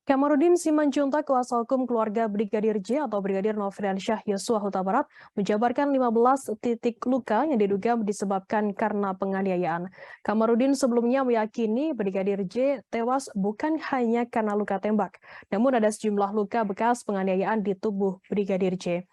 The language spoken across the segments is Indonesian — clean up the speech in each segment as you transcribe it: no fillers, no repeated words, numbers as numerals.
Kamarudin Simanjuntak, kuasa hukum keluarga Brigadir J atau Brigadir Nofriansyah Yosua Huta Barat, menjabarkan 15 titik luka yang diduga disebabkan karena penganiayaan. Kamarudin sebelumnya meyakini Brigadir J tewas bukan hanya karena luka tembak, namun ada sejumlah luka bekas penganiayaan di tubuh Brigadir J.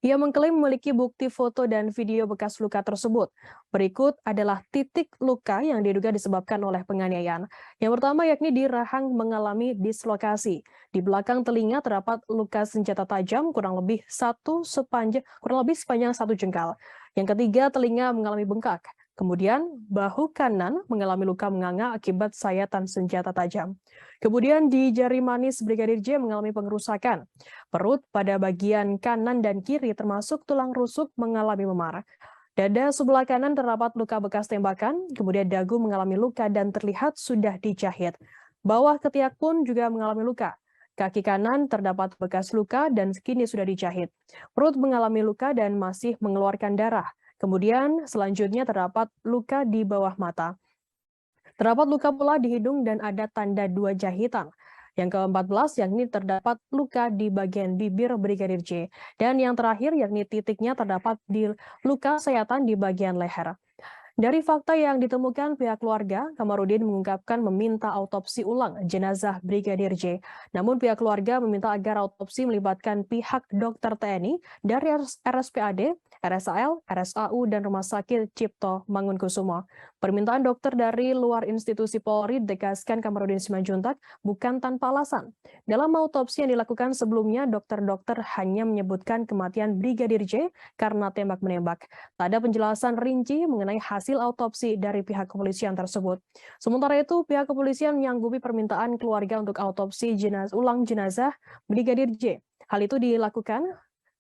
Ia mengklaim memiliki bukti foto dan video bekas luka tersebut. Berikut adalah titik luka yang diduga disebabkan oleh penganiayaan. Yang pertama yakni di rahang mengalami dislokasi. Di belakang telinga terdapat luka senjata tajam kurang lebih sepanjang 1 jengkal. Yang ketiga, telinga mengalami bengkak. Kemudian, bahu kanan mengalami luka menganga akibat sayatan senjata tajam. Kemudian di jari manis Brigadir J mengalami pengerusakan. Perut pada bagian kanan dan kiri termasuk tulang rusuk mengalami memar. Dada sebelah kanan terdapat luka bekas tembakan, kemudian dagu mengalami luka dan terlihat sudah dijahit. Bawah ketiak pun juga mengalami luka. Kaki kanan terdapat bekas luka dan kini sudah dijahit. Perut mengalami luka dan masih mengeluarkan darah. Kemudian selanjutnya terdapat luka di bawah mata. Terdapat luka pula di hidung dan ada tanda 2 jahitan. Yang ke-14 yakni terdapat luka di bagian bibir Brigadir J. Dan yang terakhir yakni titiknya terdapat di luka sayatan di bagian leher. Dari fakta yang ditemukan pihak keluarga, Kamarudin mengungkapkan meminta autopsi ulang jenazah Brigadir J. Namun pihak keluarga meminta agar autopsi melibatkan pihak dokter TNI dari RSPAD, RSAL, RSAU, dan Rumah Sakit Cipto Mangunkusumo. Permintaan dokter dari luar institusi Polri ditegaskan Kamarudin Simanjuntak bukan tanpa alasan. Dalam autopsi yang dilakukan sebelumnya, dokter-dokter hanya menyebutkan kematian Brigadir J karena tembak-menembak. Tak ada penjelasan rinci mengenai hasil autopsi dari pihak kepolisian tersebut. Sementara itu, pihak kepolisian menyanggupi permintaan keluarga untuk autopsi ulang jenazah Brigadir J. Hal itu dilakukan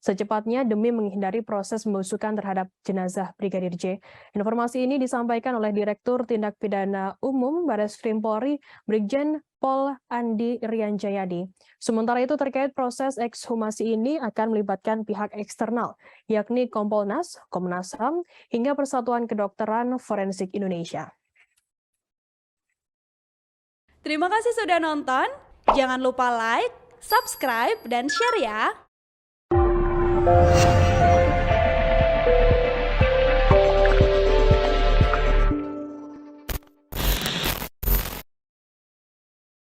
secepatnya demi menghindari proses pembusukan terhadap jenazah Brigadir J. Informasi ini disampaikan oleh Direktur Tindak Pidana Umum Barreskrim Polri, Brigjen Pol Andi Rianjayadi. Sementara itu terkait proses ekshumasi ini akan melibatkan pihak eksternal, yakni Kompolnas, Komnas HAM, hingga Persatuan Kedokteran Forensik Indonesia. Terima kasih sudah nonton. Jangan lupa like, subscribe, dan share ya.